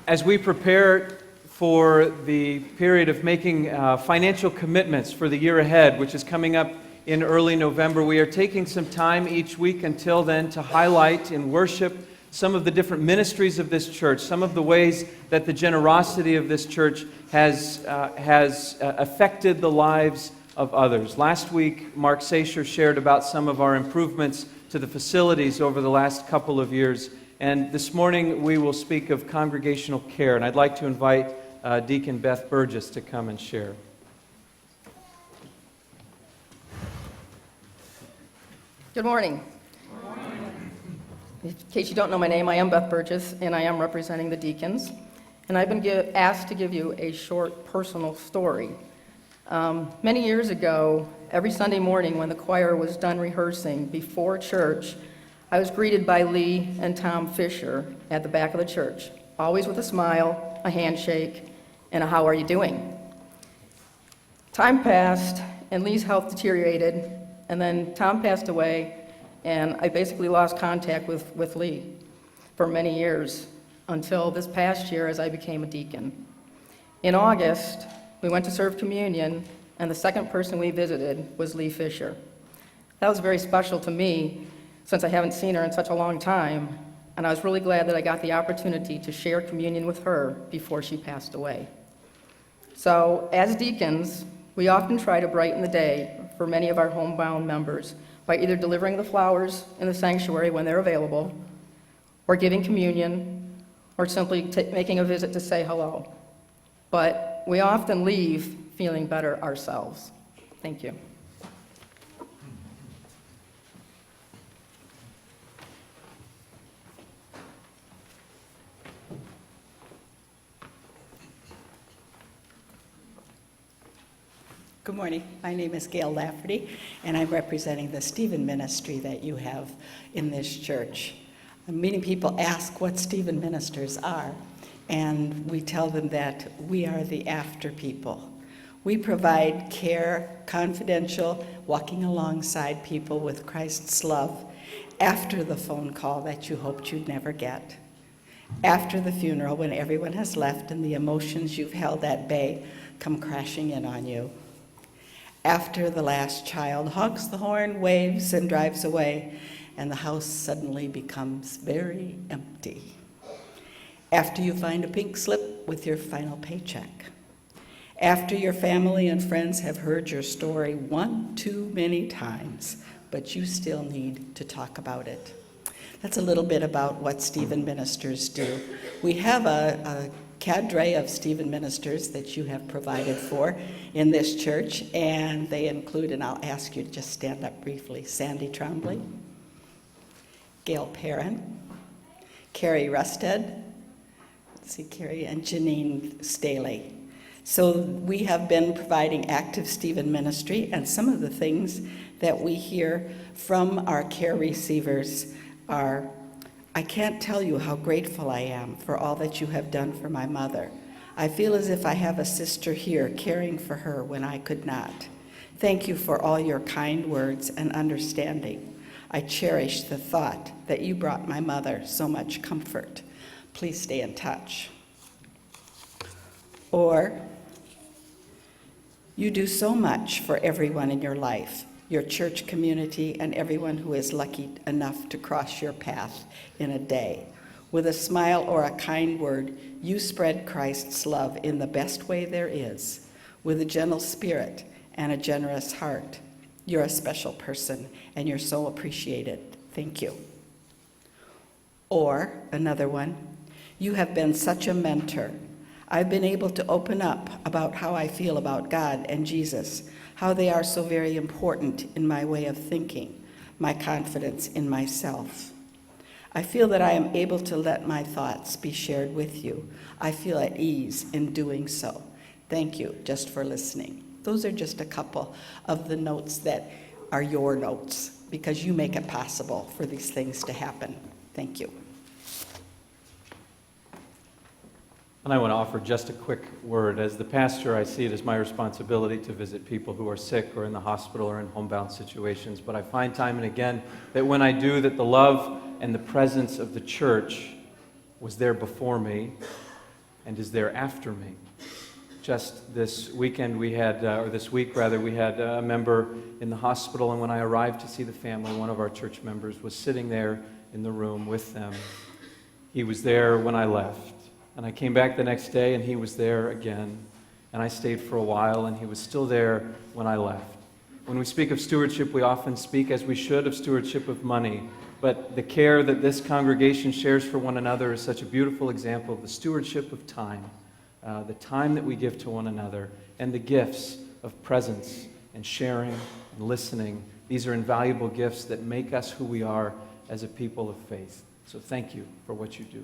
As we prepare for the period of making financial commitments for the year ahead, which is coming up in early November, we are taking some time each week until then to highlight in worship some of the different ministries of this church, some of the ways that the generosity of this church has affected the lives of others. Last week, Mark Sacher shared about some of our improvements to the facilities over the last couple of years. And this morning, we will speak of congregational care. And I'd like to invite Deacon Beth Burgess to come and share. Good morning. In case you don't know my name, I am Beth Burgess, and I am representing the Deacons. And I've been asked to give you a short personal story. Many years ago, every Sunday morning when the choir was done rehearsing before church, I was greeted by Lee and Tom Fisher at the back of the church, always with a smile, a handshake, and a "how are you doing?" Time passed, and Lee's health deteriorated, and then Tom passed away, and I basically lost contact with Lee for many years, until this past year as I became a deacon. In August, we went to serve communion, and the second person we visited was Lee Fisher. That was very special to me, since I haven't seen her in such a long time, and I was really glad that I got the opportunity to share communion with her before she passed away. So, as deacons, we often try to brighten the day for many of our homebound members by either delivering the flowers in the sanctuary when they're available, or giving communion, or simply making a visit to say hello. But we often leave feeling better ourselves. Thank you. Good morning. My name is Gail Lafferty, and I'm representing the Stephen ministry that you have in this church. Many people ask what Stephen ministers are, and we tell them that we are the after people. We provide care, confidential, walking alongside people with Christ's love after the phone call that you hoped you'd never get, after the funeral when everyone has left and the emotions you've held at bay come crashing in on you, after the last child honks the horn, waves, and drives away, and the house suddenly becomes very empty, after you find a pink slip with your final paycheck, after your family and friends have heard your story one too many times, but you still need to talk about it. That's a little bit about what Stephen ministers do. We have a cadre of Stephen ministers that you have provided for in this church, and they include, and I'll ask you to just stand up briefly, Sandy Trombley, Gail Perrin, Carrie Rusted, Carrie, and Janine Staley. So we have been providing active Stephen ministry, and some of the things that we hear from our care receivers are, "I can't tell you how grateful I am for all that you have done for my mother. I feel as if I have a sister here caring for her when I could not. Thank you for all your kind words and understanding. I cherish the thought that you brought my mother so much comfort. Please stay in touch." Or, "You do so much for everyone in your life, your church community, and everyone who is lucky enough to cross your path in a day. With a smile or a kind word, you spread Christ's love in the best way there is, with a gentle spirit and a generous heart. You're a special person, and you're so appreciated. Thank you." Or, another one, "You have been such a mentor. I've been able to open up about how I feel about God and Jesus, how they are so very important in my way of thinking, my confidence in myself. I feel that I am able to let my thoughts be shared with you. I feel at ease in doing so. Thank you just for listening." Those are just a couple of the notes that are your notes, because you make it possible for these things to happen. Thank you. And I want to offer just a quick word. As the pastor, I see it as my responsibility to visit people who are sick or in the hospital or in homebound situations. But I find time and again that when I do, that the love and the presence of the church was there before me. and is there after me. Just this weekend we had, or this week rather, we had a member in the hospital, and when I arrived to see the family, one of our church members was sitting there in the room with them. He was there when I left, and I came back the next day and he was there again, and I stayed for a while and he was still there when I left. When we speak of stewardship, we often speak, as we should, of stewardship of money, but the care that this congregation shares for one another is such a beautiful example of the stewardship of time. The time that we give to one another, and the gifts of presence and sharing and listening. These are invaluable gifts that make us who we are as a people of faith. So thank you for what you do.